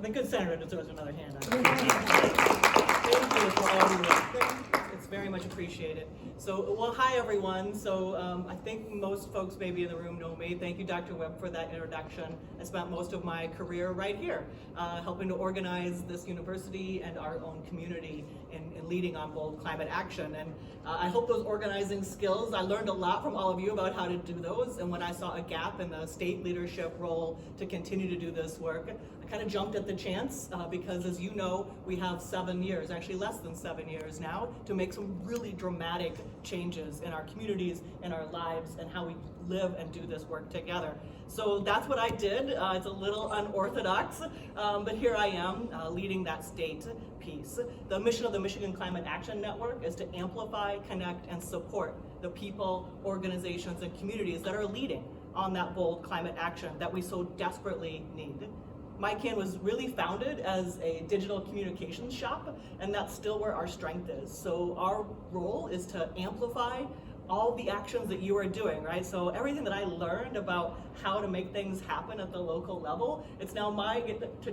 And the good senator deserves another hand. Thank you for all your work. It's very much appreciated. So, well, hi everyone. So I think most folks maybe in the room know me. Thank you, Dr. Webb, for that introduction. I spent most of my career right here, helping to organize this university and our own community in leading on bold climate action. And I hope those organizing skills, I learned a lot from all of you about how to do those. And when I saw a gap in the state leadership role to continue to do this work, I kind of jumped at the chance because, as you know, we have 7 years, actually less than 7 years now, to make some really dramatic changes in our communities, in our lives, and how we live and do this work together. So that's what I did. It's a little unorthodox, but here I am leading that state piece. The mission of the Michigan Climate Action Network is to amplify, connect, and support the people, organizations, and communities that are leading on that bold climate action that we so desperately need. McCann was really founded as a digital communications shop, and that's still where our strength is. So our role is to amplify all the actions that you are doing, right? So everything that I learned about how to make things happen at the local level, it's now my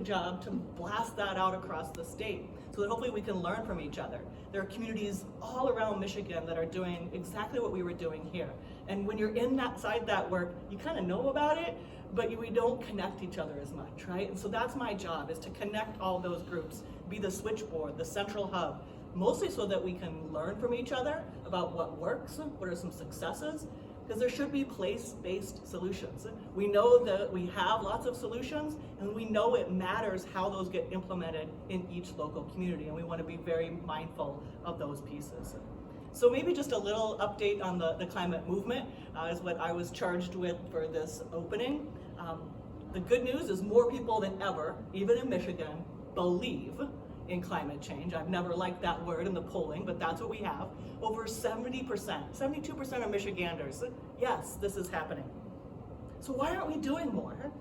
job to blast that out across the state so that hopefully we can learn from each other. There are communities all around Michigan that are doing exactly what we were doing here. And when you're inside that work, you kind of know about it, but we don't connect each other as much, right? And so that's my job, is to connect all those groups, be the switchboard, the central hub, mostly so that we can learn from each other about what works, what are some successes, because there should be place-based solutions. We know that we have lots of solutions, and we know it matters how those get implemented in each local community, and we want to be very mindful of those pieces. So maybe just a little update on the climate movement is what I was charged with for this opening. The good news is more people than ever, even in Michigan, believe in climate change. I've never liked that word in the polling, but that's what we have. Over 70%, 72% of Michiganders, yes, this is happening. So why aren't we doing more?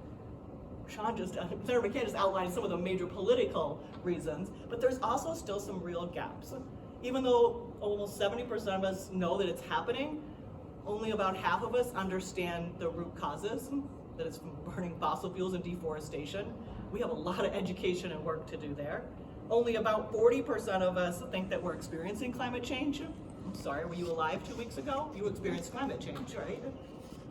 Senator McCann just outlined some of the major political reasons, but there's also still some real gaps. Even though almost 70% of us know that it's happening, only about half of us understand the root causes, that it's from burning fossil fuels and deforestation. We have a lot of education and work to do there. Only about 40% of us think that we're experiencing climate change. I'm sorry, were you alive 2 weeks ago? You experienced climate change, right?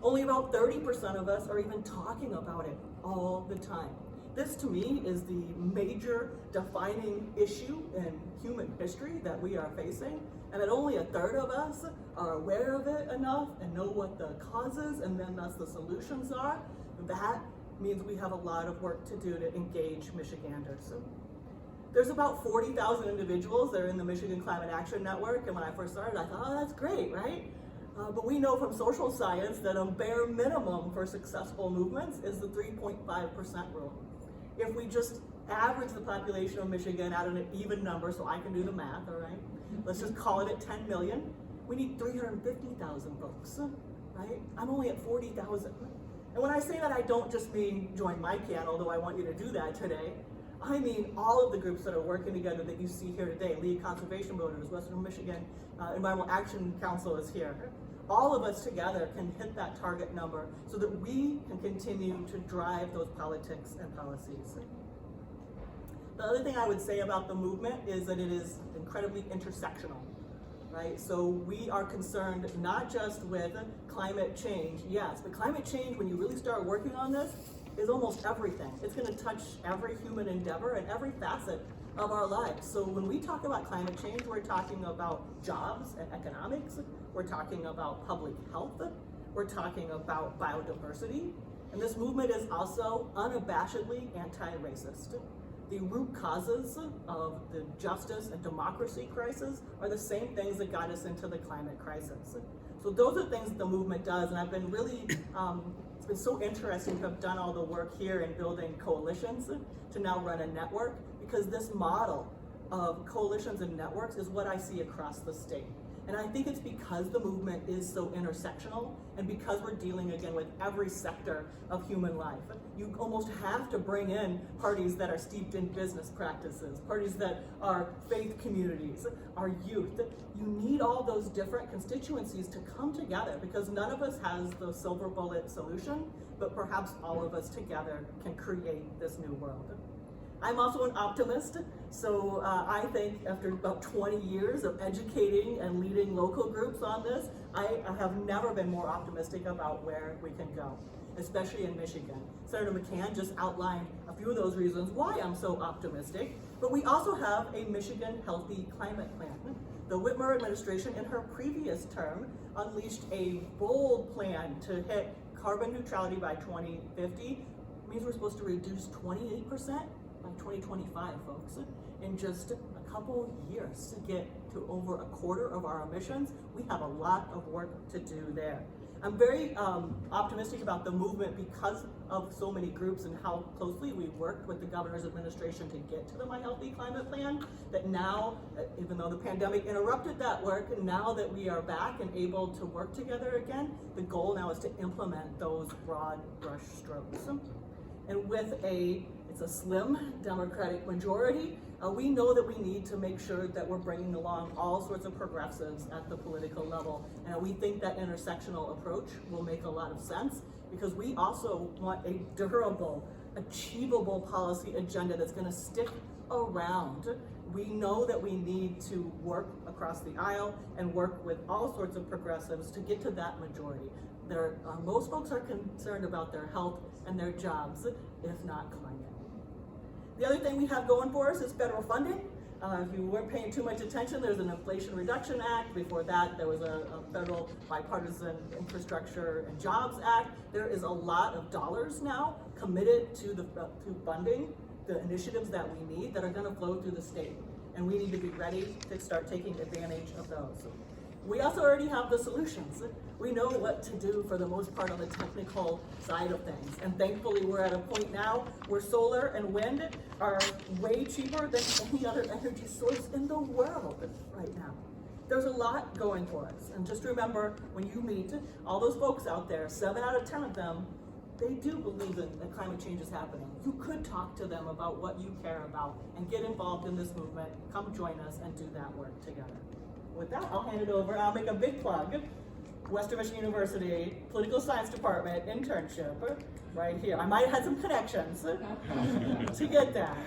Only about 30% of us are even talking about it all the time. This, to me, is the major defining issue in human history that we are facing, and that only a third of us are aware of it enough and know what the causes and then thus the solutions are. That means we have a lot of work to do to engage Michiganders. There's about 40,000 individuals that are in the Michigan Climate Action Network, and when I first started, I thought, oh, that's great, right? But we know from social science that a bare minimum for successful movements is the 3.5% rule. If we just average the population of Michigan at an even number, so I can do the math, all right? Let's just call it at 10 million. We need 350,000 folks, right? I'm only at 40,000. And when I say that, I don't just mean join McCann, although I want you to do that today. I mean all of the groups that are working together that you see here today. Lead Conservation Voters, Western Michigan Environmental Action Council is here. All of us together can hit that target number so that we can continue to drive those politics and policies. The other thing I would say about the movement is that it is incredibly intersectional, right? So we are concerned not just with climate change, yes, but climate change, when you really start working on this, is almost everything. It's going to touch every human endeavor and every facet of our lives. So when we talk about climate change, we're talking about jobs and economics, we're talking about public health, we're talking about biodiversity, and this movement is also unabashedly anti-racist. The root causes of the justice and democracy crisis are the same things that got us into the climate crisis. So those are things that the movement does, and I've been really, it's been so interesting to have done all the work here in building coalitions to now run a network, because this model of coalitions and networks is what I see across the state. And I think it's because the movement is so intersectional, and because we're dealing again with every sector of human life. You almost have to bring in parties that are steeped in business practices, parties that are faith communities, our youth. You need all those different constituencies to come together, because none of us has the silver bullet solution, but perhaps all of us together can create this new world. I'm also an optimist, so I think after about 20 years of educating and leading local groups on this, I have never been more optimistic about where we can go, especially in Michigan. Senator McCann just outlined a few of those reasons why I'm so optimistic, but we also have a Michigan Healthy Climate Plan. The Whitmer administration in her previous term unleashed a bold plan to hit carbon neutrality by 2050. It means we're supposed to reduce 28% by 2025, folks, in just a couple years to get to over a quarter of our emissions. We have a lot of work to do there. I'm very optimistic about the movement because of so many groups and how closely we worked with the governor's administration to get to the My Healthy Climate Plan, that now, even though the pandemic interrupted that work, and now that we are back and able to work together again, the goal now is to implement those broad brush strokes. And with it's a slim Democratic majority, we know that we need to make sure that we're bringing along all sorts of progressives at the political level. And we think that intersectional approach will make a lot of sense, because we also want a durable, achievable policy agenda that's going to stick around. We know that we need to work across the aisle and work with all sorts of progressives to get to that majority. Most folks are concerned about their health and their jobs, if not climate. The other thing we have going for us is federal funding. If you weren't paying too much attention, there's an Inflation Reduction Act. Before that, there was a federal bipartisan Infrastructure and Jobs Act. There is a lot of dollars now committed to funding the initiatives that we need that are going to flow through the state. And we need to be ready to start taking advantage of those. We also already have the solutions. We know what to do for the most part on the technical side of things. And thankfully, we're at a point now where solar and wind are way cheaper than any other energy source in the world right now. There's a lot going for us. And just remember, when you meet all those folks out there, 7 out of 10 of them, they do believe that climate change is happening. You could talk to them about what you care about and get involved in this movement. Come join us and do that work together. With that, I'll hand it over. I'll make a big plug. Western Michigan University Political Science Department internship right here. I might have had some connections to get that.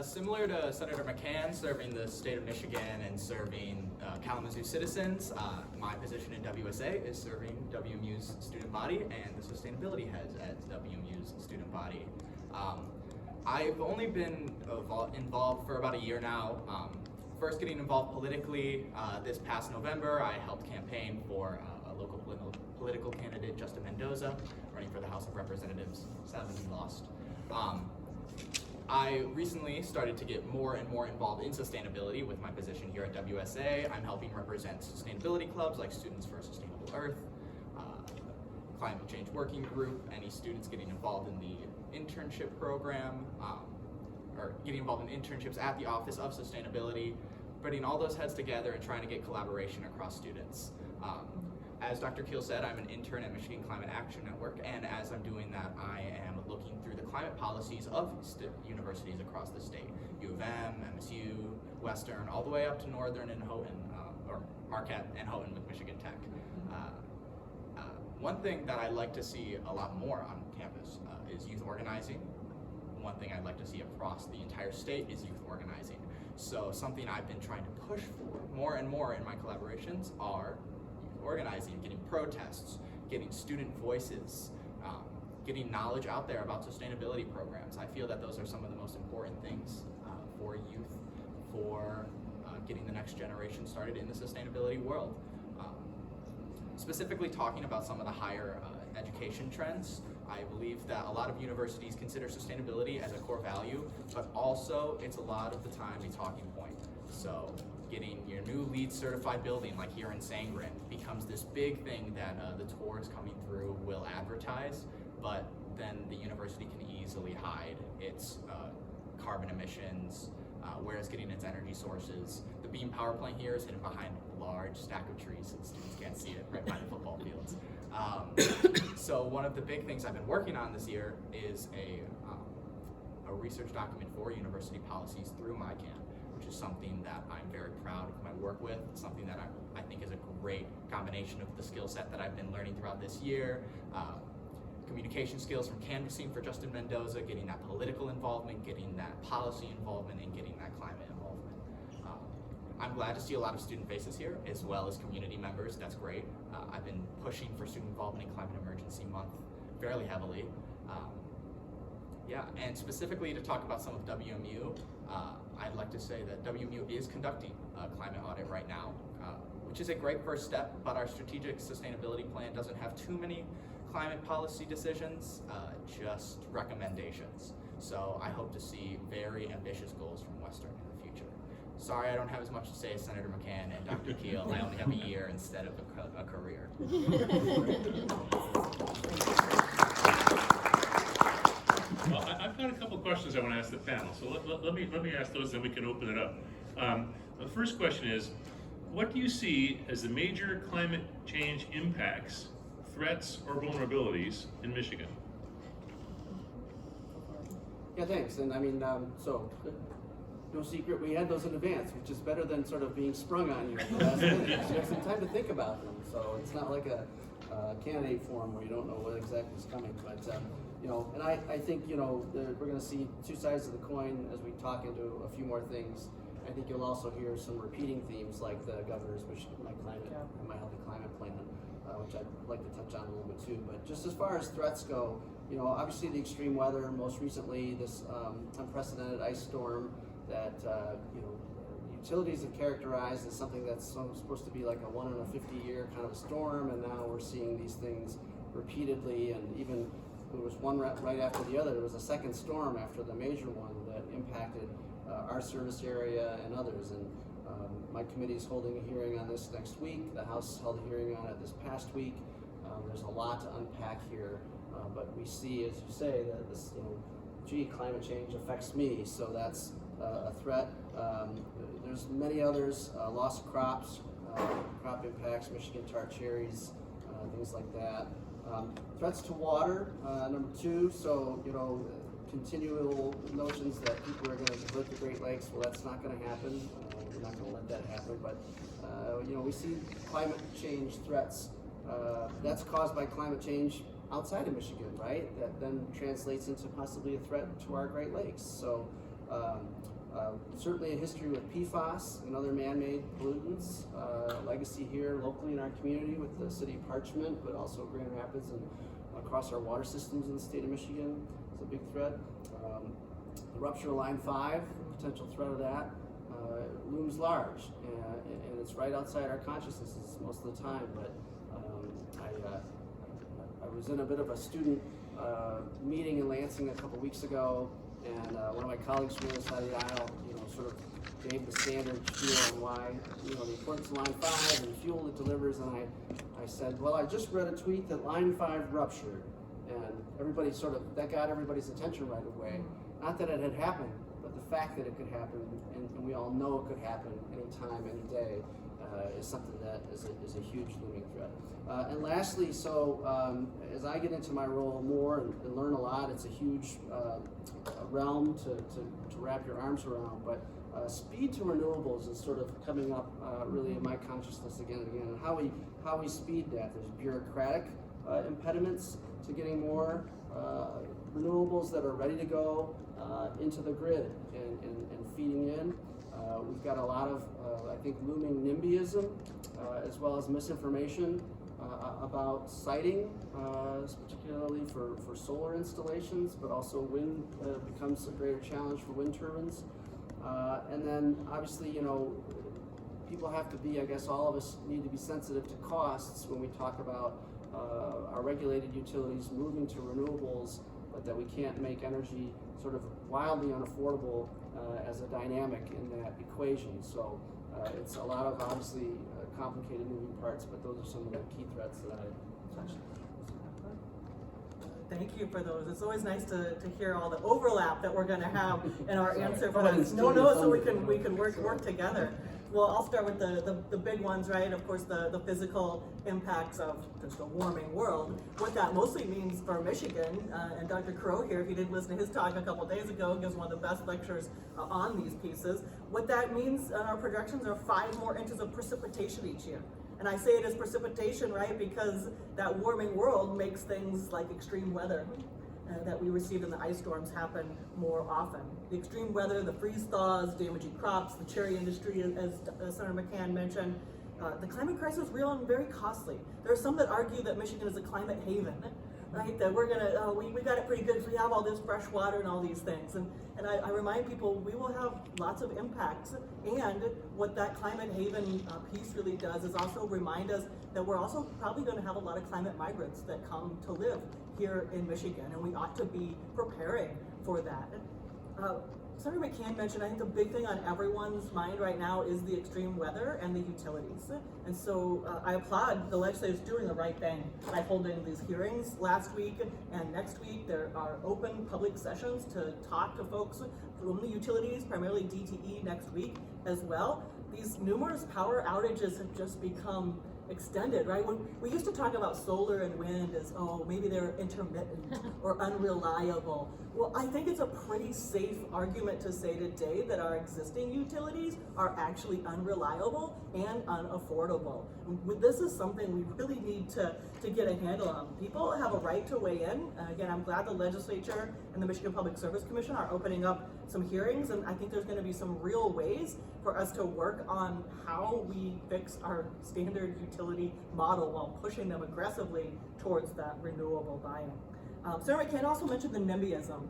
Similar to Senator McCann serving the state of Michigan and serving Kalamazoo citizens, my position in WSA is serving WMU's student body and the sustainability heads at WMU's student body. I've only been involved for about a year now. First getting involved politically this past November, I helped campaign for a local political candidate, Justin Mendoza, running for the House of Representatives. Sadly, he lost. I recently started to get more and more involved in sustainability with my position here at WSA. I'm helping represent sustainability clubs like Students for a Sustainable Earth, Climate Change Working Group, any students getting involved in the internship program, or getting involved in internships at the Office of Sustainability, putting all those heads together and trying to get collaboration across students. As Dr. Keele said, I'm an intern at Michigan Climate Action Network, and as I'm doing that, I am looking through the climate policies of universities across the state. U of M, MSU, Western, all the way up to Northern and Houghton, or Marquette and Houghton with Michigan Tech. One thing that I'd like to see a lot more on campus is youth organizing. One thing I'd like to see across the entire state is youth organizing. So something I've been trying to push for more and more in my collaborations are youth organizing, getting protests, getting student voices, getting knowledge out there about sustainability programs. I feel that those are some of the most important things for youth, for getting the next generation started in the sustainability world. Specifically talking about some of the higher education trends, I believe that a lot of universities consider sustainability as a core value, but also it's a lot of the time a talking point. So getting your new LEED certified building, like here in Sangren, becomes this big thing that the tours coming through will advertise, but then the university can easily hide its carbon emissions, where it's getting its energy sources. The beam power plant here is hidden behind a large stack of trees, so the students can't see it right behind the football fields. So one of the big things I've been working on this year is a research document for university policies through McCann, which is something that I'm very proud of my work with, something that I think is a great combination of the skill set that I've been learning throughout this year, communication skills from canvassing for Justin Mendoza, getting that political involvement, getting that policy involvement, and getting that climate involvement. I'm glad to see a lot of student faces here, as well as community members. That's great. I've been pushing for student involvement in Climate Emergency Month fairly heavily. Yeah, and specifically to talk about some of WMU, I'd like to say that WMU is conducting a climate audit right now, which is a great first step, but our strategic sustainability plan doesn't have too many climate policy decisions, just recommendations. So I hope to see very ambitious goals from Western in the future. Sorry I don't have as much to say as Senator McCann and Dr. Keele. I only have a year instead of a career. Well, I've got a couple questions I want to ask the panel, so let me ask those, then we can open it up. The first question is, what do you see as the major climate change impacts, threats, or vulnerabilities in Michigan? Yeah, thanks. And I mean, so no secret, we had those in advance, which is better than sort of being sprung on you at the last minute. You have some time to think about them. So it's not like a candidate forum where you don't know what exactly is coming. But you know, and I think, you know, we're going to see two sides of the coin as we talk into a few more things. I think you'll also hear some repeating themes like the governor's My Climate and My Healthy Climate Plan, which I'd like to touch on a little bit too. But just as far as threats go, you know, obviously the extreme weather, most recently this unprecedented ice storm that, you know, utilities have characterized as something that's supposed to be like a 1 in a 50-year kind of a storm, and now we're seeing these things repeatedly, and even there was one right after the other. There was a second storm after the major one that impacted our service area and others. And my committee is holding a hearing on this next week. The House held a hearing on it this past week. There's a lot to unpack here, but we see, as you say, that this, you know, gee, climate change affects me, so that's a threat. There's many others, loss of crops, crop impacts, Michigan tart cherries, things like that. Threats to water, number 2, so, you know, continual notions that people are going to divert the Great Lakes. Well, that's not going to happen. We're not going to let that happen, but, you know, we see climate change threats. That's caused by climate change outside of Michigan, right? That then translates into possibly a threat to our Great Lakes. So certainly a history with PFAS and other man-made pollutants, legacy here locally in our community with the city of Parchment, but also Grand Rapids and across our water systems in the state of Michigan is a big threat. The rupture of Line 5, potential threat of that, looms large, and it's right outside our consciousness most of the time, but I was in a bit of a student meeting in Lansing a couple weeks ago, and one of my colleagues from the other side of the aisle, you know, sort of gave the standard spiel on why, you know, the importance of Line 5 and the fuel it delivers, and I said, well, I just read a tweet that Line 5 ruptured, and everybody sort of, that got everybody's attention right away. Not that it had happened, but the fact that it could happen, and we all know it could happen anytime, any day, is something that is a huge looming threat. And lastly, so as I get into my role more and learn a lot, it's a huge realm to wrap your arms around, but speed to renewables is sort of coming up really in my consciousness again and again, and how we speed that. There's bureaucratic impediments to getting more renewables that are ready to go into the grid and feeding in. We've got a lot of, I think, looming NIMBYism, as well as misinformation about siting, particularly for solar installations, but also wind becomes a greater challenge for wind turbines. And then, obviously, you know, people have to be, I guess all of us need to be sensitive to costs when we talk about our regulated utilities moving to renewables, but that we can't make energy sort of wildly unaffordable as a dynamic in that equation. So it's a lot of obviously complicated moving parts, but those are some of the key threats that I touched on. Thank you for those. It's always nice to hear all the overlap that we're going to have in our answer for Sorry. this. No, so we can work together. Well, I'll start with the big ones, right? Of course, the physical impacts of just a warming world. What that mostly means for Michigan, and Dr. Crow here, if you didn't listen to his talk a couple days ago, gives one of the best lectures on these pieces. What that means, our projections are 5 more inches of precipitation each year. And I say it as precipitation, right? Because that warming world makes things like extreme weather that we received in the ice storms happen more often. The extreme weather, the freeze thaws, damaging crops, the cherry industry, as Senator McCann mentioned. The climate crisis is real and very costly. There are some that argue that Michigan is a climate haven, right? That we're gonna, we got it pretty good because we have all this fresh water and all these things. And I remind people, we will have lots of impacts. And what that climate haven piece really does is also remind us that we're also probably gonna have a lot of climate migrants that come to live here in Michigan, and we ought to be preparing for that. Senator McCann mentioned, I think the big thing on everyone's mind right now is the extreme weather and the utilities. And so I applaud the legislators doing the right thing by holding these hearings last week and next week. There are open public sessions to talk to folks from the utilities, primarily DTE next week as well. These numerous power outages have just become extended, right? When we used to talk about solar and wind as, oh, maybe they're intermittent or unreliable. Well, I think it's a pretty safe argument to say today that our existing utilities are actually unreliable and unaffordable. This is something we really need to get a handle on. People have a right to weigh in. Again, I'm glad the legislature and the Michigan Public Service Commission are opening up some hearings, and I think there's going to be some real ways for us to work on how we fix our standard utility model while pushing them aggressively towards that renewable buy-in. Senator McCann also mentioned the NIMBYism.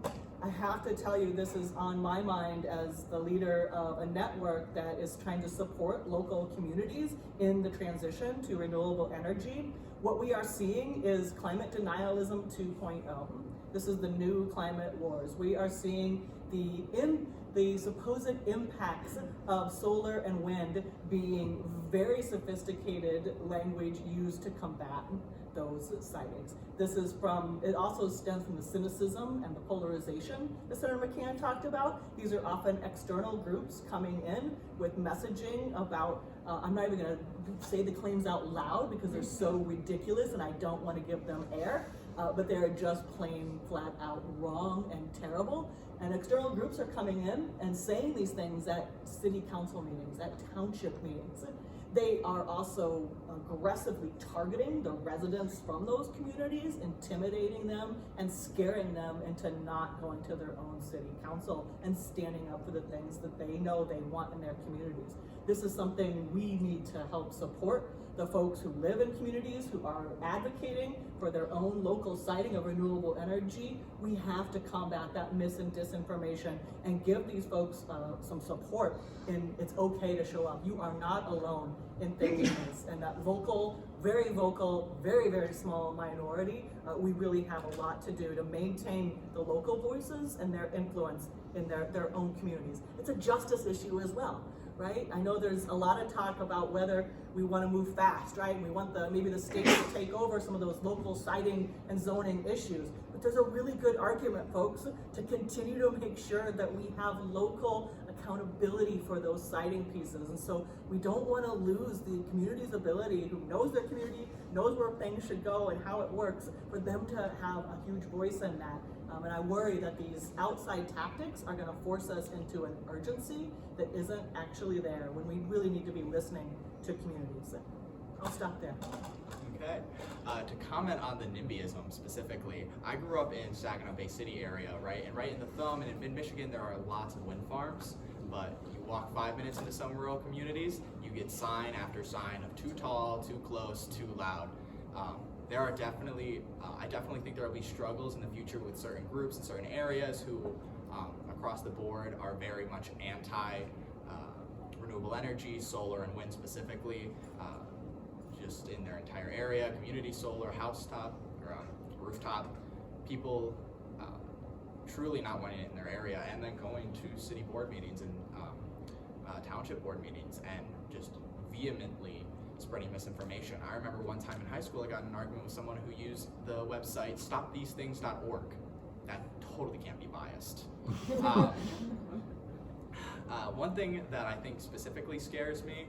I have to tell you, this is on my mind as the leader of a network that is trying to support local communities in the transition to renewable energy. What we are seeing is climate denialism 2.0. This is the new climate wars. We are seeing the supposed impacts of solar and wind being very sophisticated language used to combat those sightings. It also stems from the cynicism and the polarization that Senator McCann talked about. These are often external groups coming in with messaging about, I'm not even gonna say the claims out loud because they're so ridiculous and I don't want to give them air, but they're just plain flat out wrong and terrible. And external groups are coming in and saying these things at city council meetings, at township meetings. They are also aggressively targeting the residents from those communities, intimidating them and scaring them into not going to their own city council and standing up for the things that they know they want in their communities. This is something we need to help support the folks who live in communities who are advocating for their own local siting of renewable energy. We have to combat that mis and disinformation and give these folks some support in it's okay to show up. You are not alone in thinking this. And that vocal, very, very small minority, we really have a lot to do to maintain the local voices and their influence in their own communities. It's a justice issue as well. Right? I know there's a lot of talk about whether we want to move fast, right? And we want maybe the state to take over some of those local siting and zoning issues. But there's a really good argument, folks, to continue to make sure that we have local accountability for those siting pieces. And so we don't want to lose the community's ability, who knows their community, knows where things should go and how it works, for them to have a huge voice in that. And I worry that these outside tactics are going to force us into an urgency that isn't actually there when we really need to be listening to communities. I'll stop there. Okay. To comment on the NIMBYism specifically, I grew up in Saginaw Bay City area, right? And right in the thumb and in mid-Michigan, there are lots of wind farms, but you walk 5 minutes into some rural communities, you get sign after sign of too tall, too close, too loud. There are definitely, I definitely think there will be struggles in the future with certain groups in certain areas who, across the board, are very much anti-renewable energy, solar and wind specifically, just in their entire area, community solar, housetop, or rooftop, people truly not wanting it in their area, and then going to city board meetings and township board meetings and just vehemently spreading misinformation. I remember one time in high school I got in an argument with someone who used the website stopthesethings.org. That totally can't be biased. One thing that I think specifically scares me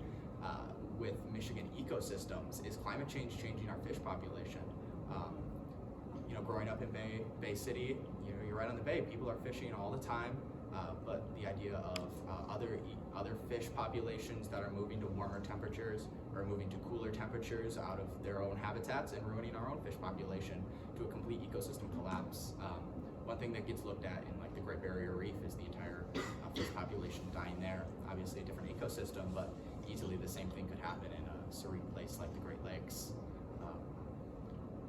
with Michigan ecosystems is climate change changing our fish population. Growing up in Bay City, you're right on the bay. People are fishing all the time. but the idea of other fish populations that are moving to warmer temperatures or moving to cooler temperatures out of their own habitats and ruining our own fish population to a complete ecosystem collapse. One thing that gets looked at in like the Great Barrier Reef is the entire fish population dying there. Obviously a different ecosystem, but easily the same thing could happen in a serene place like the Great Lakes.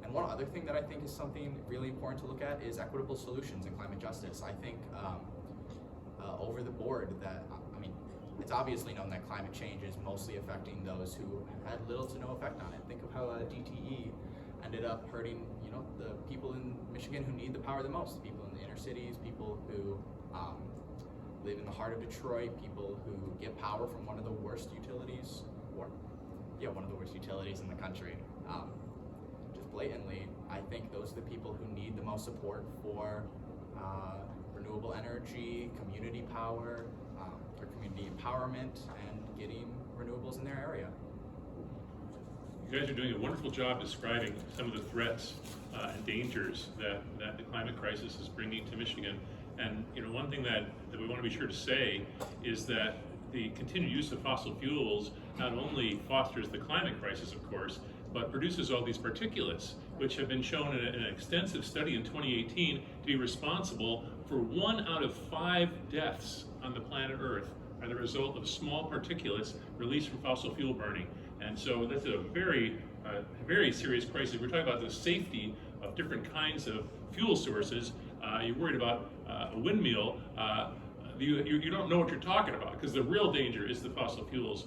And one other thing that I think is something really important to look at is equitable solutions in climate justice. I think over the board that, I mean, it's obviously known that climate change is mostly affecting those who had little to no effect on it. Think of how DTE ended up hurting, you know, the people in Michigan who need the power the most, people in the inner cities, people who live in the heart of Detroit, people who get power from one of the worst utilities, one of the worst utilities in the country. Just blatantly, I think those are the people who need the most support for renewable energy, community power, or community empowerment, and getting renewables in their area. You guys are doing a wonderful job describing some of the threats and dangers that the climate crisis is bringing to Michigan. And you know, one thing that we want to be sure to say is that the continued use of fossil fuels not only fosters the climate crisis, of course, but produces all these particulates, which have been shown in an extensive study in 2018 to be responsible for 1 out of 5 deaths on the planet Earth are the result of small particulates released from fossil fuel burning. And so that's a very serious crisis. We're talking about the safety of different kinds of fuel sources. You're worried about a windmill. You don't know what you're talking about, because the real danger is the fossil fuels.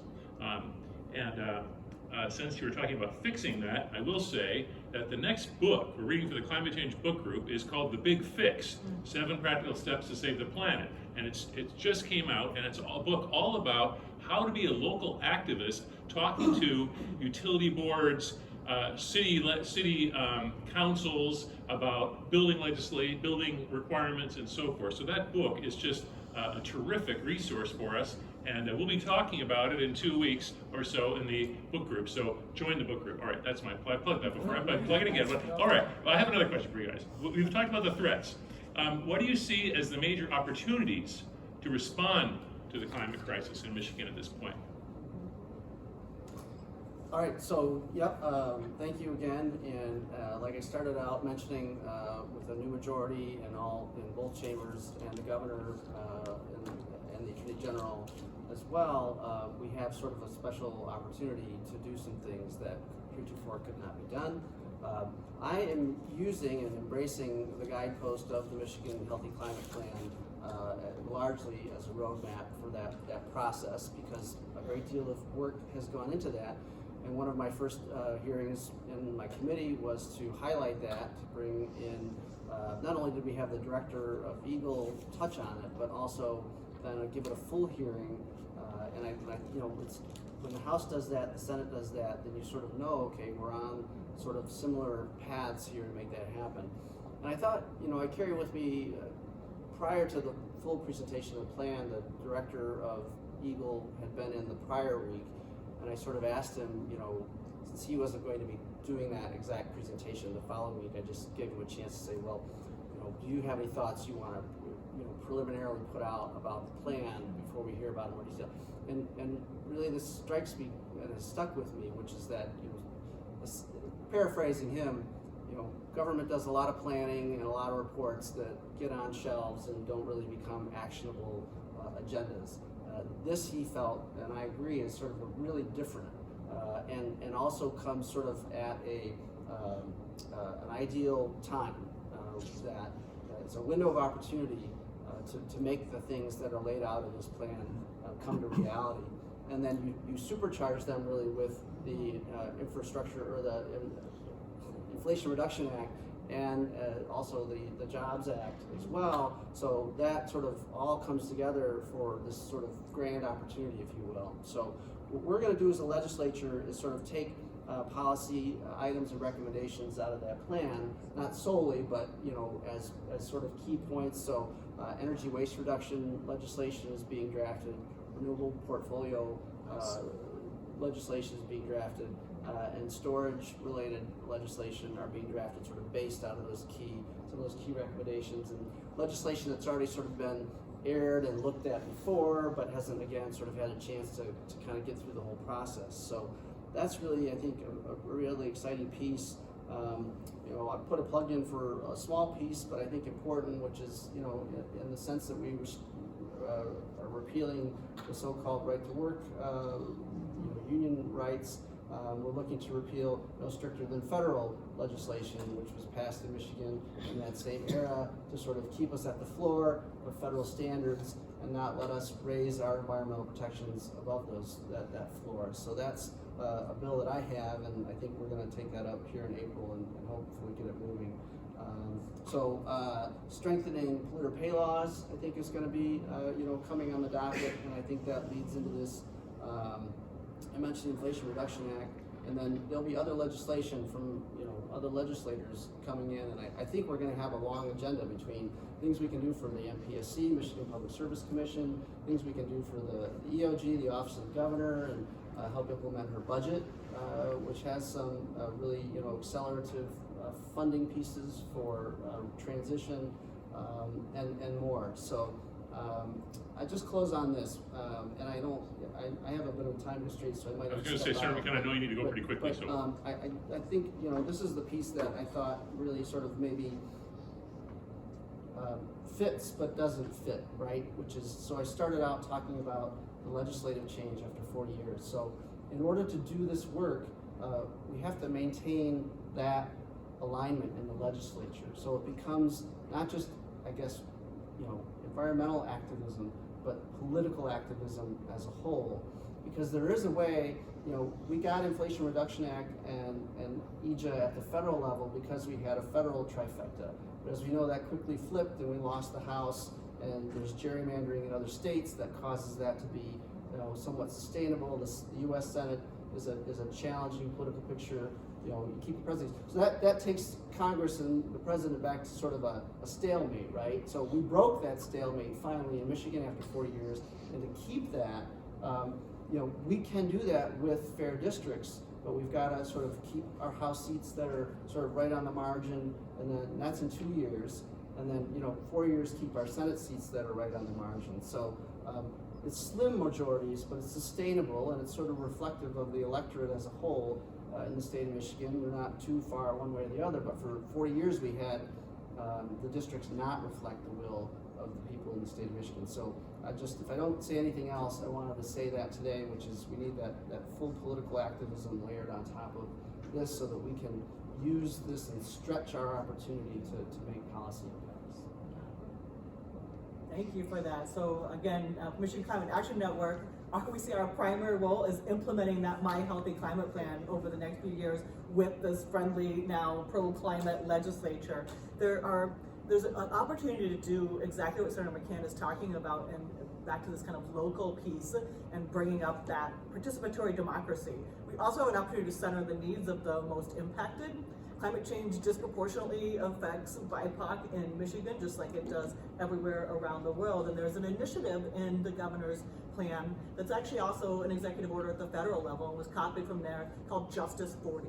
Since you were talking about fixing that, I will say that the next book we're reading for the Climate Change Book Group is called The Big Fix, 7 Practical Steps to Save the Planet. And it just came out, and it's a book all about how to be a local activist, talking to utility boards, city councils about building requirements and so forth. So that book is just a terrific resource for us, and we'll be talking about it in 2 weeks or so in the book group. So join the book group. All right, that's my plug that before I plug it again. But, all right, well, I have another question for you guys. We've talked about the threats. What do you see as the major opportunities to respond to the climate crisis in Michigan at this point? All right, so thank you again. And like I started out mentioning, with a new majority in both chambers, and the governor and the attorney general as well, we have sort of a special opportunity to do some things that heretofore could not be done. I am using and embracing the guidepost of the Michigan Healthy Climate Plan largely as a roadmap for that process, because a great deal of work has gone into that. And one of my first hearings in my committee was to highlight that, to bring in, not only did we have the director of Eagle touch on it, but also then give it a full hearing. And I it's, when the House does that, the Senate does that, then you sort of know, okay, we're on sort of similar paths here to make that happen. And I thought, I carry with me, prior to the full presentation of the plan, the director of Eagle had been in the prior week. And I sort of asked him, since he wasn't going to be doing that exact presentation the following week, I just gave him a chance to say, well, do you have any thoughts you want to, preliminarily put out about the plan before we hear about it in more detail? And really this strikes me and has stuck with me, which is that, paraphrasing him, government does a lot of planning and a lot of reports that get on shelves and don't really become actionable agendas. This, he felt, and I agree, is sort of a really different, and also comes sort of at an ideal time, that it's a window of opportunity to make the things that are laid out in this plan come to reality. And then you supercharge them really with the infrastructure, or the Inflation Reduction Act, and also the Jobs Act as well. So that sort of all comes together for this sort of grand opportunity, if you will. So what we're going to do as a legislature is sort of take policy items and recommendations out of that plan, not solely, but as sort of key points. So energy waste reduction legislation is being drafted, renewable portfolio legislation is being drafted, and storage-related legislation are being drafted, sort of based out of those key recommendations, and legislation that's already sort of been aired and looked at before, but hasn't again sort of had a chance to kind of get through the whole process. So that's really, I think, a really exciting piece. You know, I put a plug in for a small piece, but I think important, which is, you know, in the sense that we are repealing the so-called right to work, union rights. We're looking to repeal no stricter than federal legislation, which was passed in Michigan in that same era, to sort of keep us at the floor of federal standards and not let us raise our environmental protections above that floor. So that's a bill that I have, and I think we're going to take that up here in April and hopefully get it moving. Strengthening polluter pay laws, I think, is going to be coming on the docket, and I think that leads into this. I mentioned the Inflation Reduction Act, and then there'll be other legislation from other legislators coming in, and I think we're going to have a long agenda between things we can do for the MPSC, Michigan Public Service Commission, things we can do for the EOG, the Office of the Governor, and help implement her budget, which has some really accelerative funding pieces for transition and more. So I just close on this, and I have a bit of time constraints, so I might. I was going to say, Senator McCann, I know you need to go pretty quickly. I think this is the piece that I thought really sort of maybe fits but doesn't fit, right? Which is, so I started out talking about the legislative change after 40 years. So in order to do this work, we have to maintain that alignment in the legislature. So it becomes not just, I guess, environmental activism, but political activism as a whole. Because there is a way, we got Inflation Reduction Act and EJA at the federal level because we had a federal trifecta. But as we know, that quickly flipped and we lost the House, and there's gerrymandering in other states that causes that to be somewhat sustainable. The U.S. Senate is a challenging political picture. You keep the president. So that takes Congress and the president back to sort of a stalemate, right? So we broke that stalemate finally in Michigan after 40 years, and to keep that, we can do that with fair districts, but we've got to sort of keep our House seats that are sort of right on the margin, and then that's in 2 years, and then 4 years keep our Senate seats that are right on the margin. So it's slim majorities, but it's sustainable, and it's sort of reflective of the electorate as a whole in the state of Michigan. We're not too far one way or the other, but for 40 years we had the districts not reflect the will of the people in the state of Michigan. So if I don't say anything else, I wanted to say that today, which is we need that full political activism layered on top of this so that we can use this and stretch our opportunity to make policy impacts. Thank you for that. So again, Michigan Climate Action Network, we see our primary role is implementing that My Healthy Climate Plan over the next few years with this friendly, now pro-climate legislature. There's an opportunity to do exactly what Senator McCann is talking about, and back to this kind of local piece and bringing up that participatory democracy. We also have an opportunity to center the needs of the most impacted. Climate change disproportionately affects BIPOC in Michigan, just like it does everywhere around the world. And there's an initiative in the governor's plan that's actually also an executive order at the federal level and was copied from there, called Justice 40,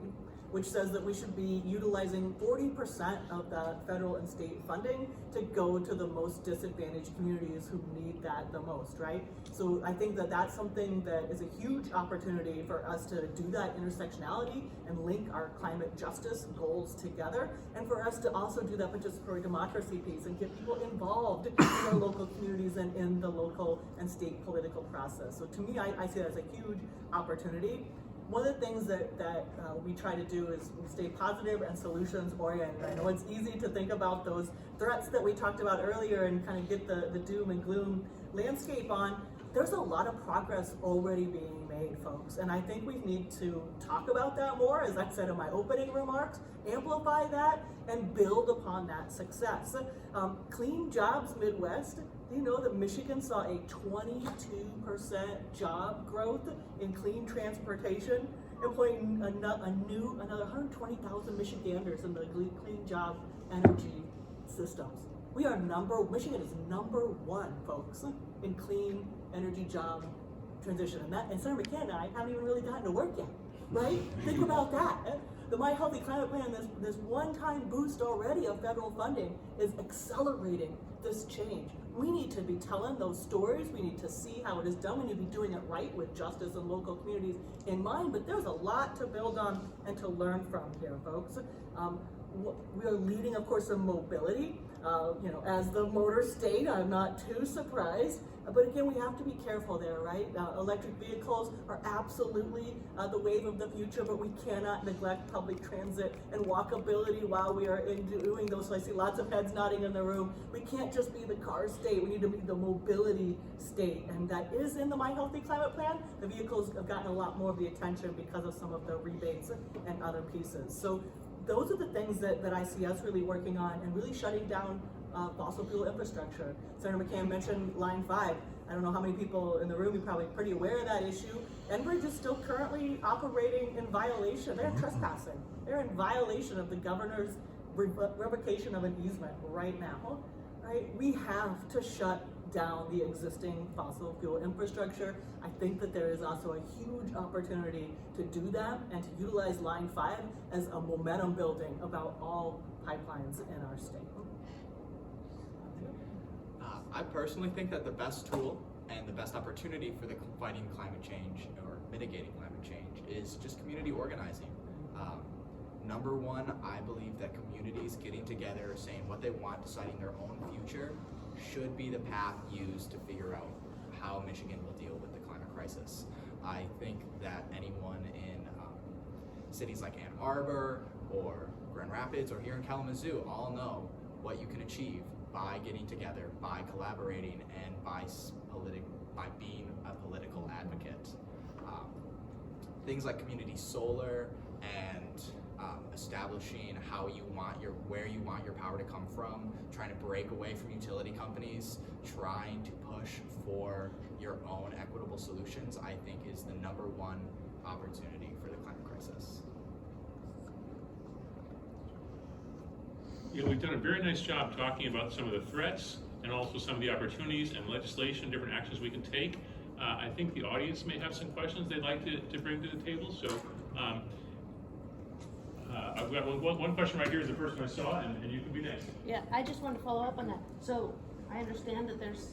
which says that we should be utilizing 40% of the federal and state funding to go to the most disadvantaged communities who need that the most, right? So I think that that's something that is a huge opportunity for us to do that intersectionality and link our climate justice goals together, and for us to also do that participatory democracy piece and get people involved in our local communities and in the local and state political process. So to me, I see that as a huge opportunity. One of the things that we try to do is we stay positive and solutions oriented. I know it's easy to think about those threats that we talked about earlier and kind of get the doom and gloom landscape on. There's a lot of progress already being made, folks, and I think we need to talk about that more, as I said in my opening remarks, amplify that and build upon that success. Clean Jobs Midwest, do you know that Michigan saw a 22% job growth in clean transportation, employing another 120,000 Michiganders in the clean job energy systems. Michigan is number one, folks, in clean energy job transition. And Senator McCann and I haven't even really gotten to work yet, right? Think about that. the My Healthy Climate Plan, this one-time boost already of federal funding is accelerating this change. We need to be telling those stories. We need to see how it is done. We need to be doing it right with justice and local communities in mind. But there's a lot to build on and to learn from here, folks. We are leading, of course, in mobility. As the motor state, I'm not too surprised. But again, we have to be careful there, right? Electric vehicles are absolutely the wave of the future, but we cannot neglect public transit and walkability while we are doing those. So I see lots of heads nodding in the room. We can't just be the car state. We need to be the mobility state. And that is in the My Healthy Climate Plan. The vehicles have gotten a lot more of the attention because of some of the rebates and other pieces. So those are the things that I see us really working on and really shutting down fossil fuel infrastructure. Senator McCann mentioned Line 5. I don't know how many people in the room, you're probably pretty aware of that issue. Enbridge is still currently operating in violation. They're trespassing. They're in violation of the governor's revocation of an easement right now. Right? We have to shut down the existing fossil fuel infrastructure. I think that there is also a huge opportunity to do that and to utilize Line 5 as a momentum building about all pipelines in our state. I personally think that the best tool and the best opportunity for the fighting climate change or mitigating climate change is just community organizing. Number one, I believe that communities getting together, saying what they want, deciding their own future, should be the path used to figure out how Michigan will deal with the climate crisis. I think that anyone in cities like Ann Arbor or Grand Rapids or here in Kalamazoo all know what you can achieve by getting together, by collaborating, and by being a political advocate. Things like community solar and establishing where you want your power to come from, trying to break away from utility companies, trying to push for your own equitable solutions, I think is the number one opportunity for the climate crisis. Yeah, we've done a very nice job talking about some of the threats and also some of the opportunities and legislation, different actions we can take. I think the audience may have some questions they'd like to bring to the table. So I've got one question right here is the first one I saw, and you can be next. Yeah, I just want to follow up on that. So I understand that there's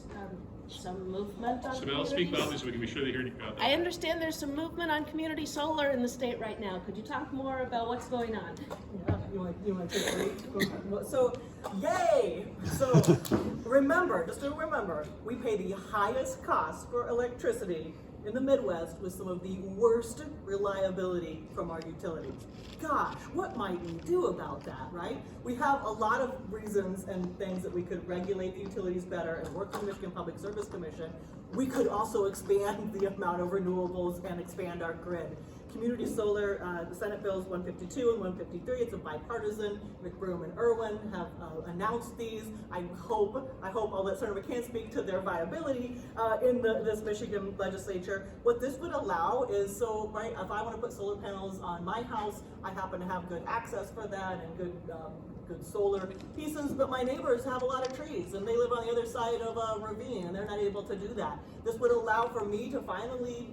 some movement on Sabelle, speak loudly so we can be sure they hear you. I understand there's some movement on community solar in the state right now. Could you talk more about what's going on? Yeah, you want to take a break? So, yay! So, remember, we pay the highest cost for electricity in the Midwest with some of the worst reliability from our utilities. Gosh, what might we do about that, right? We have a lot of reasons and things that we could regulate the utilities better and work with the Michigan Public Service Commission. We could also expand the amount of renewables and expand our grid. Community solar, the Senate bills 152 and 153, it's a bipartisan. McBroom and Irwin have announced these. I hope I'll let Senator McCann speak to their viability in this Michigan legislature. What this would allow is, right, if I want to put solar panels on my house, I happen to have good access for that and good solar pieces, but my neighbors have a lot of trees and they live on the other side of a ravine and they're not able to do that. This would allow for me to finally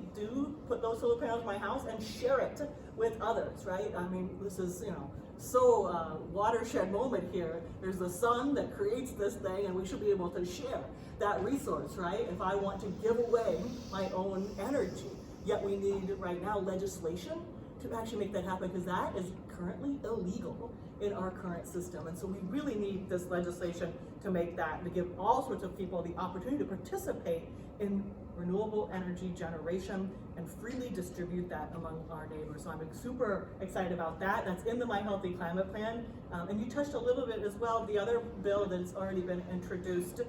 put those solar panels in my house and share it with others, right? I mean, this is, so watershed moment here. There's the sun that creates this thing and we should be able to share that resource, right? If I want to give away my own energy, yet we need right now legislation to actually make that happen because that is currently illegal in our current system. And so we really need this legislation to make that, to give all sorts of people the opportunity to participate in renewable energy generation and freely distribute that among our neighbors. So I'm super excited about that. That's in the My Healthy Climate Plan. And you touched a little bit as well, the other bill that's already been introduced,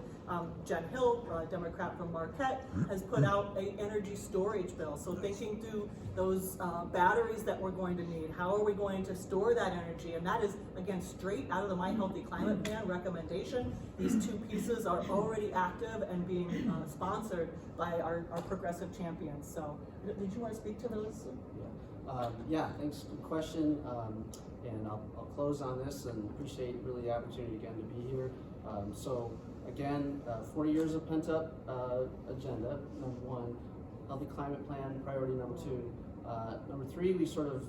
Jen Hill, a Democrat from Marquette, has put out an energy storage bill. So thinking through those batteries that we're going to need, how are we going to store that energy? And that is, again, straight out of the My Healthy Climate Plan recommendation. These two pieces are already active and being sponsored by our progressive champions. So did you want to speak to those? Yeah, thanks for the question. And I'll close on this and appreciate really the opportunity again to be here. So again, 40 years of pent up agenda, number one. Healthy Climate Plan, priority number two. Number three, we sort of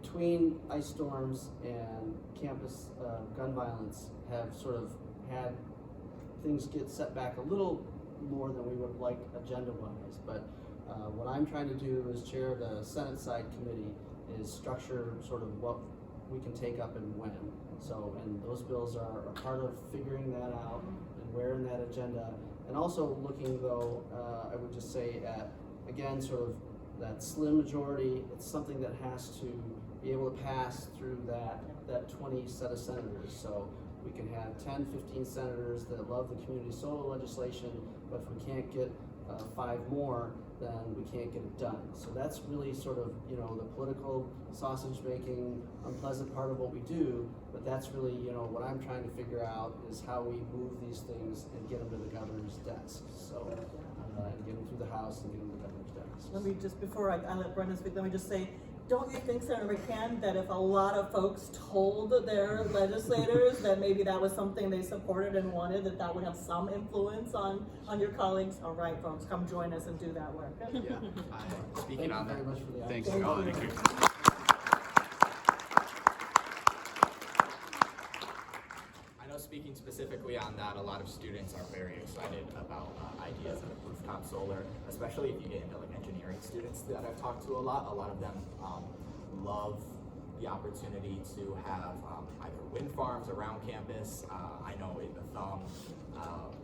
between ice storms and campus gun violence have sort of had things get set back a little more than we would have liked agenda-wise. But what I'm trying to do as chair of the Senate side committee is structure sort of what we can take up and when. So, and those bills are a part of figuring that out and where in that agenda. And also looking though, I would just say at, again, sort of that slim majority. It's something that has to be able to pass through that 20 set of senators. So we can have 10, 15 senators that love the community solar legislation, but if we can't get 5 more, then we can't get it done. So that's really sort of, you know, the political sausage making, unpleasant part of what we do, but that's really, you know, what I'm trying to figure out is how we move these things and get them to the governor's desk. So, and get them through the House and get them to the governor's desk. Let me just, before I let Brendan speak, let me just say, don't you think, Senator McCann, that if a lot of folks told their legislators that maybe that was something they supported and wanted, that would have some influence on your colleagues? All right, folks, come join us and do that work. Yeah, speaking on that. Thank you very much for the Thanks, opportunity. Sean. Thank you. I know speaking specifically on that, a lot of students are very excited about ideas of rooftop solar, especially if you get into like engineering students that I've talked to a lot. A lot of them love the opportunity to have either wind farms around campus. I know in the Thumb,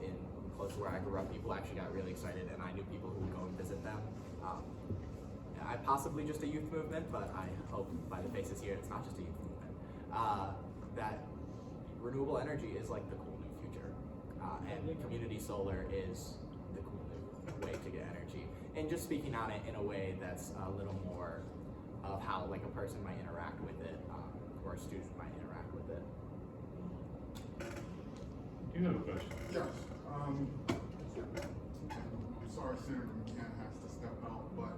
in close to where I grew up, people actually got really excited, and I knew people who would go and visit them. Possibly just a youth movement, but I hope by the faces here, it's not just a youth movement. That renewable energy is like the cool new future, and community solar is the cool new way to get energy. And just speaking on it in a way that's a little more of how like a person might interact with it, or a student might interact with it. You have a question? Yes. Sorry, Senator McCann has to step out, but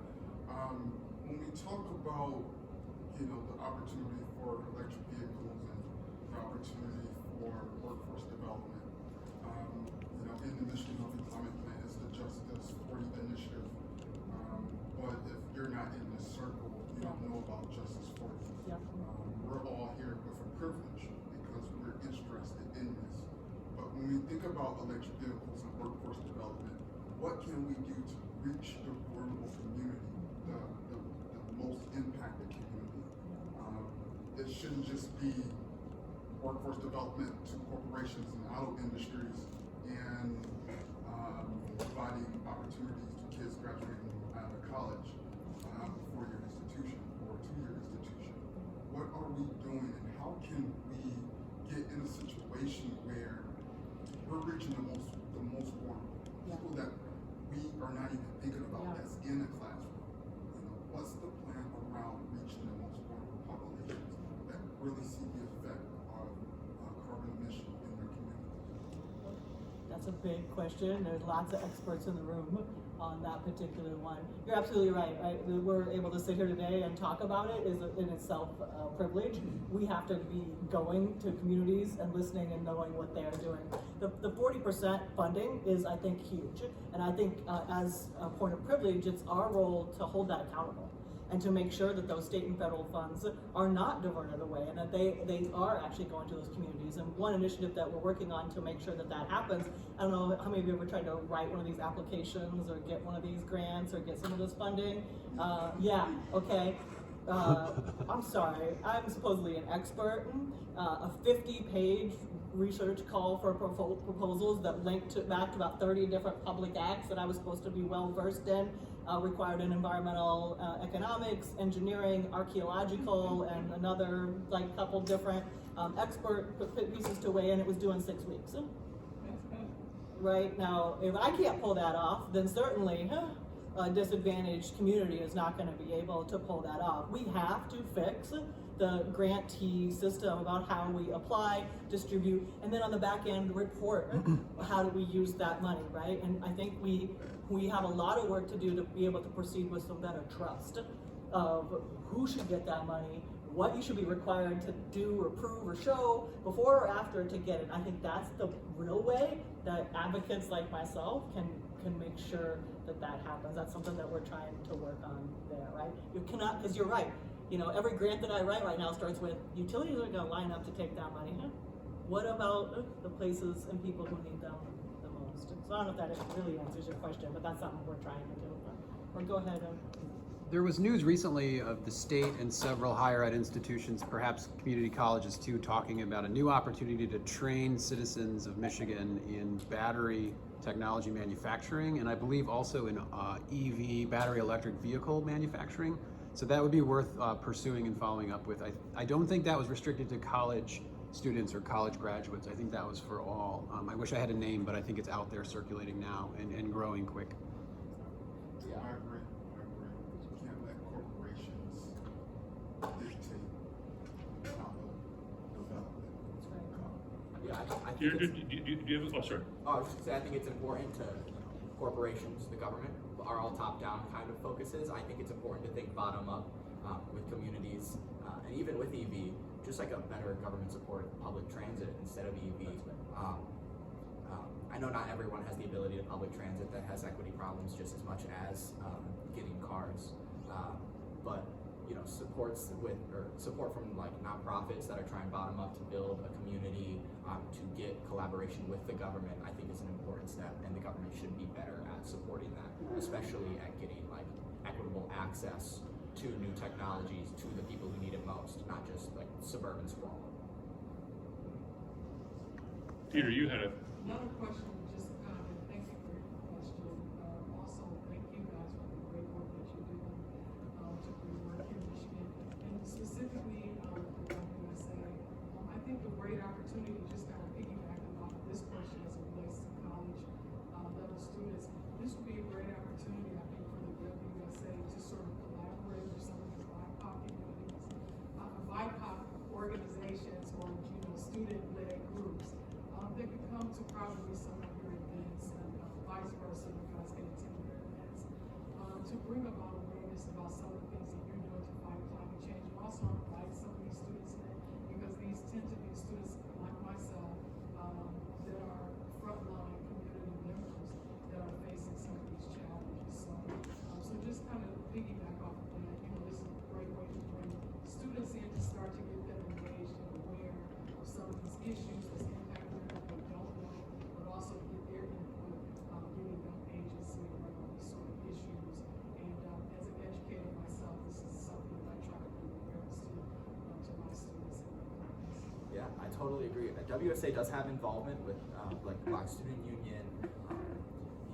when we talk about, you know, the opportunity for electric vehicles and the opportunity for workforce development, you know, in the Michigan Healthy Climate Plan is the Justice 40 initiative. But if you're not in this circle, you don't know about Justice 40. Yeah. We're all here with a privilege because we're interested in this. But when we think about electric vehicles and workforce development, what can we do to reach the vulnerable community, the most impacted community? It shouldn't just be workforce development to corporations and auto industries and providing opportunities to kids graduating out of college, four-year institution or two-year institution. What are we doing, and how can we get in a situation where we're reaching the most vulnerable people that we are not even thinking about that's in a classroom? You know, what's the plan around reaching the most vulnerable populations that really see the effect of carbon emission in their community? That's a big question. There's lots of experts in the room on that particular one. You're absolutely right. We're able to sit here today and talk about it is in itself a privilege. We have to be going to communities and listening and knowing what they're doing. The 40% funding is, I think, huge. And I think as a point of privilege, it's our role to hold that accountable and to make sure that those state and federal funds are not diverted away and that they are actually going to those communities. And one initiative that we're working on to make sure that that happens, I don't know how many of you ever tried to write one of these applications or get one of these grants or get some of this funding? Yeah, okay. I'm sorry, I'm supposedly an expert. A 50-page research call for proposals that linked back to about 30 different public acts that I was supposed to be well versed in. Required in environmental economics, engineering, archaeological, and another like couple different expert pieces to weigh in. It was due in 6 weeks. Right now, if I can't pull that off, then certainly a disadvantaged community is not going to be able to pull that off. We have to fix the grantee system about how we apply, distribute, and then on the back end report how do we use that money, right? And I think we have a lot of work to do to be able to proceed with some better trust of who should get that money, what you should be required to do or prove or show before or after to get it. I think that's the real way that advocates like myself can make sure that that happens. That's something that we're trying to work on there, right? You cannot, because you're right, You know, every grant that I write right now starts with utilities are gonna line up to take that money. What about the places and people who need them the most? So I don't know if that really answers your question, but that's something we're trying to do. Or go ahead. There was news recently of the state and several higher ed institutions, perhaps community colleges too, talking about a new opportunity to train citizens of Michigan in battery technology manufacturing, and I believe also in EV, battery electric vehicle manufacturing. So that would be worth pursuing and following up with. I don't think that was restricted to college students or college graduates. I think that was for all. I wish I had a name, but I think it's out there circulating now and growing quick. Yeah. I agree. You can't let corporations dictate how the development. Yeah, I Do think it's, you have, oh, sorry. I was just saying, I think it's important to, corporations, the government, are all top-down kind of focuses. I think it's important to think bottom-up with communities, and even with EV, just like a better government support public transit instead of EV. I know not everyone has the ability to public transit that has equity problems just as much as getting cars, but you know, support from like nonprofits that are trying bottom up to build a community, to get collaboration with the government, I think is an important step, and the government should be better at supporting that, especially at getting like equitable access to new technologies to the people who need it most, not just like suburban sprawl. Peter, you had a, Another question, just a comment. Thank you for your question. Also, thank you guys for the great work that you're doing to bring work here in Michigan. And specifically for WSA, I think the great opportunity, just kind of piggybacking off of this question as it relates to college level students, this would be a great opportunity, I think, for the WSA to sort of collaborate with some of the BIPOC communities, BIPOC organizations, or student-led groups. They could come to probably some of your events and vice versa, you guys can attend your events, to bring about awareness about some of the things that you're doing to fight climate change, and also invite some of these students in, because these tend to be students like myself that are frontline community members that are facing some of these challenges. So just kind of piggyback off of that, this is a great way to bring students in to start to get them engaged and aware of some of these issues that's impacting them that they don't know, but also get their input, giving them agency around these sort of issues. And as an educator myself, this is something that I try to bring awareness to my students and my clients. Yeah, I totally agree. WSA does have involvement with like Black Student Union,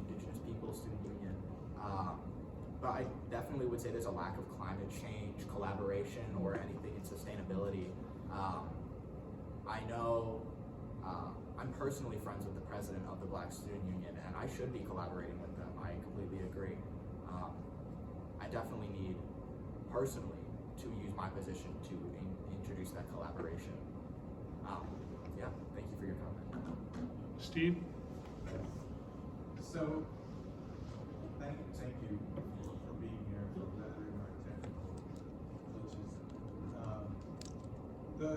Indigenous People Student Union, but I definitely would say there's a lack of climate change collaboration or anything in sustainability. I know I'm personally friends with the president of the Black Student Union, and I should be collaborating with them. I completely agree. I definitely need, personally, to use my position to introduce that collaboration. Yeah, thank you for your comment. Steve? So, thank you for being here, for weathering our technical glitches. The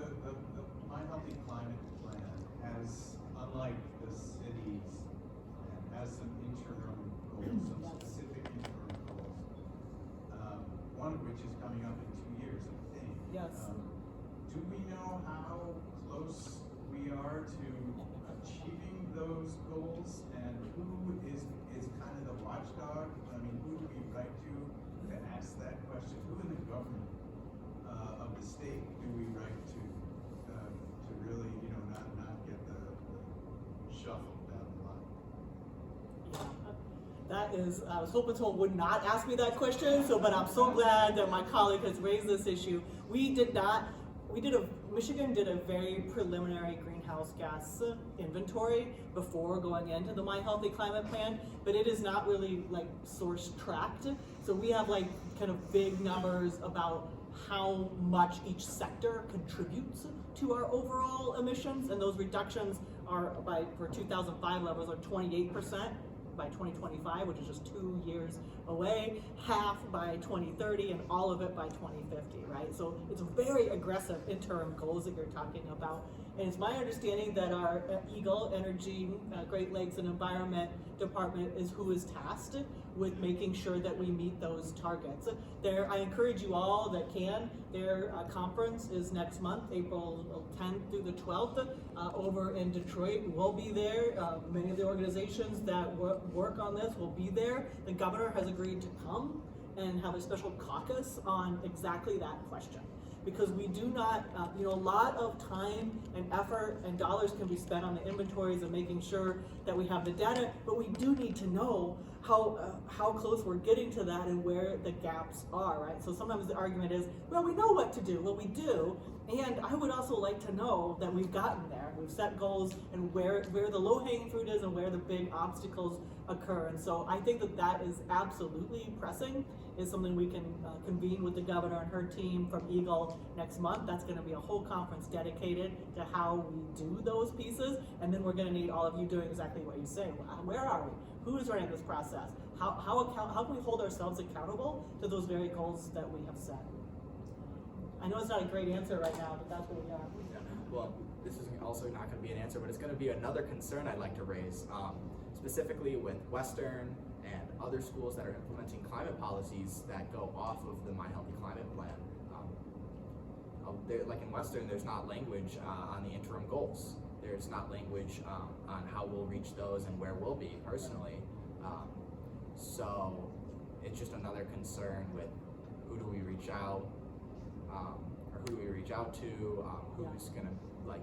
My Healthy Climate Plan has, unlike the city's plan, has some interim goals, some specific interim goals. One of which is coming up in 2 years, I think. Yes. Do we know how close we are to achieving those goals, and who is kind of the watchdog? I mean, who do we write to ask that question? Who in the government of the state do we write to really, not get the shuffle down the line? That is, I was hoping someone would not ask me that question, but I'm so glad that my colleague has raised this issue. Michigan did a very preliminary greenhouse gas inventory before going into the My Healthy Climate Plan, but it is not really like source tracked. So we have like kind of big numbers about how much each sector contributes to our overall emissions, and those reductions are for 2005 levels are 28% by 2025, which is just 2 years away, half by 2030, and all of it by 2050, right? So it's very aggressive interim goals that you're talking about. And it's my understanding that our Eagle Energy, Great Lakes and Environment Department is who is tasked with making sure that we meet those targets. I encourage you all that can, their conference is next month, April 10th through the 12th, over in Detroit. We'll be there. Many of the organizations that work on this will be there. The governor has agreed to come and have a special caucus on exactly that question. Because we do not, a lot of time and effort and dollars can be spent on the inventories and making sure that we have the data, but we do need to know how close we're getting to that and where the gaps are, right? So sometimes the argument is, well, we know what to do. Well, we do, and I would also like to know that we've gotten there. We've set goals and where the low-hanging fruit is and where the big obstacles occur. And so I think that is absolutely pressing. Is something we can convene with the governor and her team from Eagle next month. That's going to be a whole conference dedicated to how we do those pieces, and then we're going to need all of you doing exactly what you say. Where are we? Who is running this process? How can we hold ourselves accountable to those very goals that we have set? I know it's not a great answer right now, but that's where we are. Yeah. Well, this is also not going to be an answer, but it's going to be another concern I'd like to raise, specifically with Western and other schools that are implementing climate policies that go off of the My Healthy Climate Plan. Like in Western, there's not language on the interim goals. There's not language on how we'll reach those and where we'll be personally. So it's just another concern with who do we reach out, or who do we reach out to, who's going to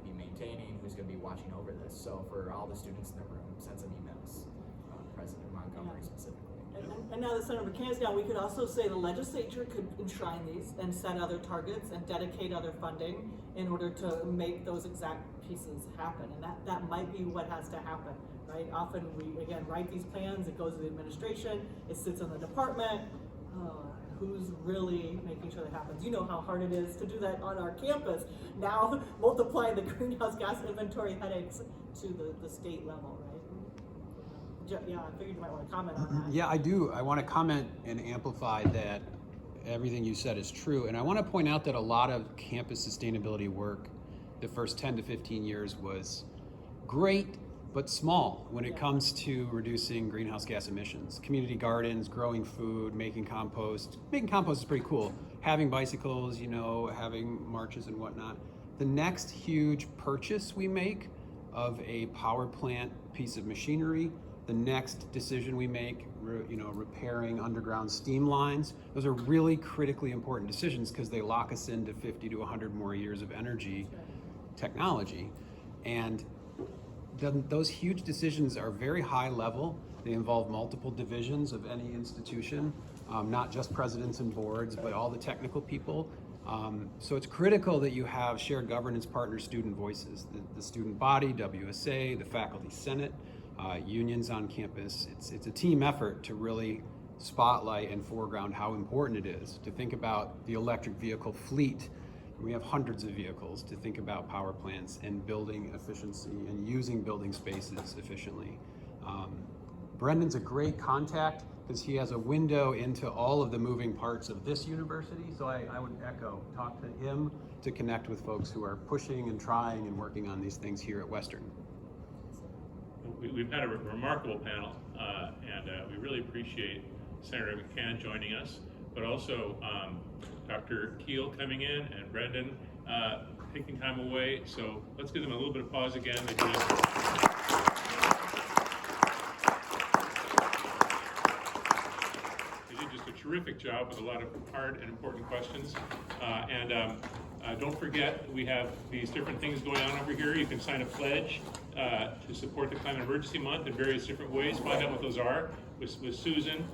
be maintaining, who's going to be watching over this. So for all the students in the room, send some emails. President Montgomery specifically. And now that Senator McCann is down, we could also say the legislature could enshrine these and set other targets and dedicate other funding in order to make those exact pieces happen. And that might be what has to happen, right? Often we, again, write these plans, it goes to the administration, it sits in the department. Who's really making sure that happens? You know how hard it is to do that on our campus. Now multiply the greenhouse gas inventory headaches to the state level, right? Yeah, I figured you might want to comment on that. Yeah, I do. I want to comment and amplify that everything you said is true. And I want to point out that a lot of campus sustainability work the first 10 to 15 years was great, but small when it comes to reducing greenhouse gas emissions. Community gardens, growing food, making compost. Making compost is pretty cool. Having bicycles, having marches and whatnot. The next huge purchase we make of a power plant piece of machinery, the next decision we make, repairing underground steam lines, those are really critically important decisions because they lock us into 50 to 100 more years of energy technology. And those huge decisions are very high level. They involve multiple divisions of any institution, not just presidents and boards, but all the technical people. So it's critical that you have shared governance partner student voices, the student body, WSA, the faculty senate, unions on campus. It's a team effort to really spotlight and foreground how important it is to think about the electric vehicle fleet. We have hundreds of vehicles to think about power plants and building efficiency and using building spaces efficiently. Brendan's a great contact because he has a window into all of the moving parts of this university. So I would talk to him to connect with folks who are pushing and trying and working on these things here at Western. We've had a remarkable panel, and we really appreciate Senator McCann joining us, but also Dr. Keele coming in and Brendan taking time away. So let's give them a little bit of pause again. They did just a terrific job with a lot of hard and important questions. Don't forget, we have these different things going on over here. You can sign a pledge to support the Climate Emergency Month in various different ways. Find out what those are with Susan.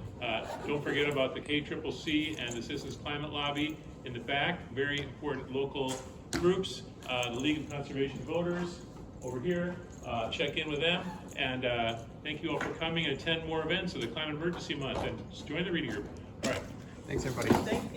Don't forget about the KCCC and the Citizens Climate Lobby in the back. Very important local groups. The League of Conservation Voters over here. Check in with them. And thank you all for coming and attend more events of the Climate Emergency Month. And just join the reading group. All right. Thanks, everybody. Thank you.